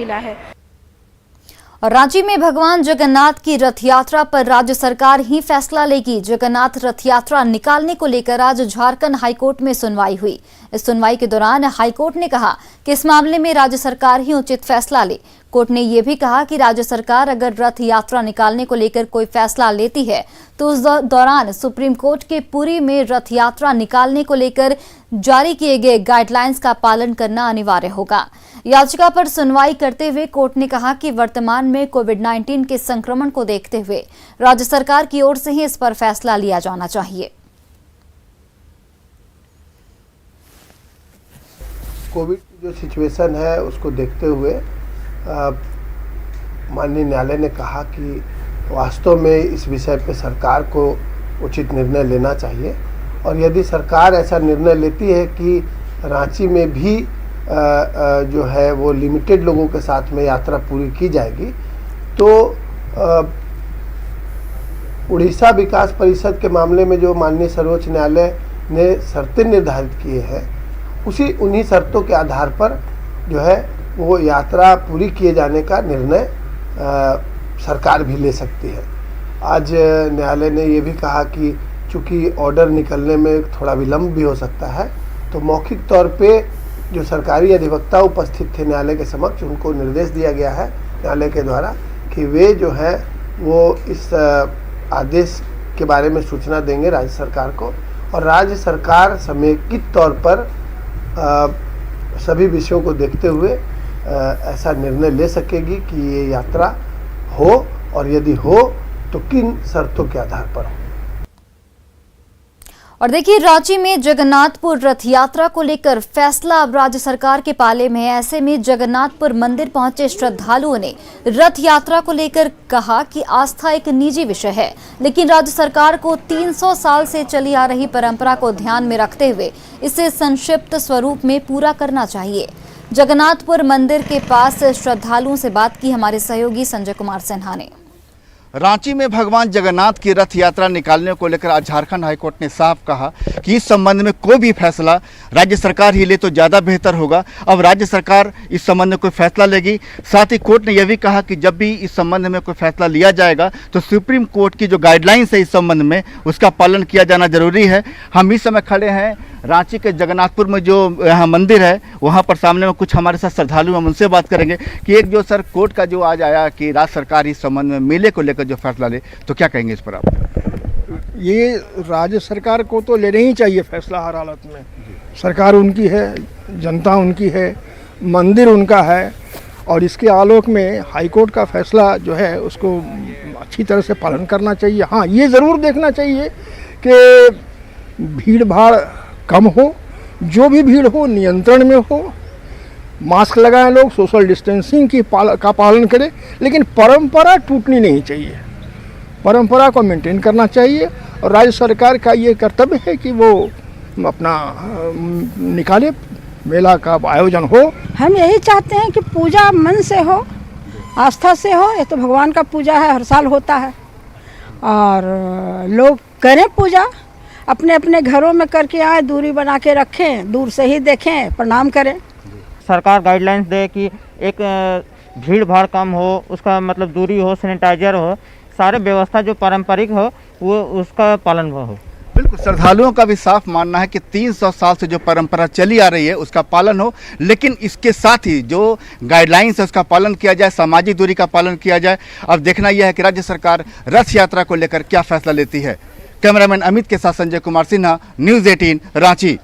मिला है। और रांची में भगवान जगन्नाथ की रथ यात्रा पर राज्य सरकार ही फैसला लेगी। जगन्नाथ रथ यात्रा निकालने को लेकर आज झारखंड हाईकोर्ट में सुनवाई हुई। इस सुनवाई के दौरान हाईकोर्ट ने कहा कि इस मामले में राज्य सरकार ही उचित फैसला ले। कोर्ट ने यह भी कहा कि राज्य सरकार अगर रथ यात्रा निकालने को लेकर कोई फैसला लेती है तो उस दौरान सुप्रीम कोर्ट के पुरी में रथ यात्रा निकालने को लेकर जारी किए गए गाइडलाइंस का पालन करना अनिवार्य होगा। याचिका पर सुनवाई करते हुए कोर्ट ने कहा कि वर्तमान में कोविड-19 के संक्रमण को देखते हुए राज्य सरकार की ओर से ही इस पर फैसला लिया जाना चाहिए। कोविड जो सिचुएशन है उसको देखते हुए माननीय न्यायालय ने कहा कि वास्तव में इस विषय पे सरकार को उचित निर्णय लेना चाहिए और यदि सरकार ऐसा निर्णय लेती है कि रांची में भी जो है वो लिमिटेड लोगों के साथ में यात्रा पूरी की जाएगी तो उड़ीसा विकास परिषद के मामले में जो माननीय सर्वोच्च न्यायालय ने शर्तें निर्धारित किए हैं उन्हीं शर्तों के आधार पर जो है वो यात्रा पूरी किए जाने का निर्णय सरकार भी ले सकती है। आज न्यायालय ने ये भी कहा कि चूंकि ऑर्डर निकलने में थोड़ा विलम्ब भी हो सकता है तो मौखिक तौर पे जो सरकारी अधिवक्ता उपस्थित थे न्यायालय के समक्ष उनको निर्देश दिया गया है न्यायालय के द्वारा कि वे जो है वो इस आदेश के बारे में सूचना देंगे राज्य सरकार को और राज्य सरकार समेकित तौर पर सभी विषयों को देखते हुए ऐसा निर्णय ले सकेगी कि ये यात्रा हो और यदि हो तो किन शर्तों के आधार पर हो। और देखिए रांची में जगन्नाथपुर रथ यात्रा को लेकर फैसला अब राज्य सरकार के पाले में है। ऐसे में जगन्नाथपुर मंदिर पहुंचे श्रद्धालुओं ने रथ यात्रा को लेकर कहा कि आस्था एक निजी विषय है, लेकिन राज्य सरकार को 300 साल से चली आ रही परंपरा को ध्यान में रखते हुए इसे संक्षिप्त स्वरूप में पूरा करना चाहिए। जगन्नाथपुर मंदिर के पास श्रद्धालुओं से बात की हमारे सहयोगी संजय कुमार सिन्हा ने। रांची में भगवान जगन्नाथ की रथ यात्रा निकालने को लेकर आज झारखंड हाईकोर्ट ने साफ कहा कि इस संबंध में कोई भी फैसला राज्य सरकार ही ले तो ज़्यादा बेहतर होगा। अब राज्य सरकार इस संबंध में कोई फैसला लेगी। साथ ही कोर्ट ने यह भी कहा कि जब भी इस संबंध में कोई फैसला लिया जाएगा तो सुप्रीम कोर्ट की जो गाइडलाइंस है इस संबंध में उसका पालन किया जाना जरूरी है। हम इस समय खड़े हैं रांची के जगन्नाथपुर में जो यहाँ मंदिर है वहाँ पर सामने में कुछ हमारे साथ श्रद्धालु हम उनसे बात करेंगे कि एक जो सर कोर्ट का जो आज आया कि राज्य सरकार इस संबंध में मेले को लेकर जो फैसला ले तो क्या कहेंगे इस पर आप? ये राज्य सरकार को तो लेना ही चाहिए फैसला हर हालत में। सरकार उनकी है, जनता उनकी है, मंदिर उनका है और इसके आलोक में हाईकोर्ट का फैसला जो है उसको अच्छी तरह से पालन करना चाहिए। हाँ, ये ज़रूर देखना चाहिए कि भीड़ भाड़ कम हो, जो भी भीड़ हो नियंत्रण में हो, मास्क लगाएं लोग, सोशल डिस्टेंसिंग का पालन करें, लेकिन परंपरा टूटनी नहीं चाहिए। परंपरा को मेंटेन करना चाहिए और राज्य सरकार का ये कर्तव्य है कि वो अपना निकाले, मेला का आयोजन हो। हम यही चाहते हैं कि पूजा मन से हो, आस्था से हो। ये तो भगवान का पूजा है, हर साल होता है और लोग करें पूजा, अपने अपने घरों में करके आए, दूरी बना के रखें, दूर से ही देखें, प्रणाम करें। सरकार गाइडलाइंस दे कि एक भीड़ भाड़ कम हो, उसका मतलब दूरी हो, सैनिटाइजर हो, सारे व्यवस्था जो पारंपरिक हो वो उसका पालन हो। बिल्कुल, श्रद्धालुओं का भी साफ मानना है कि 300 साल से जो परंपरा चली आ रही है उसका पालन हो, लेकिन इसके साथ ही जो गाइडलाइंस है उसका पालन किया जाए, सामाजिक दूरी का पालन किया जाए। अब देखना यह है कि राज्य सरकार रथ यात्रा को लेकर क्या फैसला लेती है। कैमरामैन अमित के साथ संजय कुमार सिन्हा, न्यूज़ 18 रांची।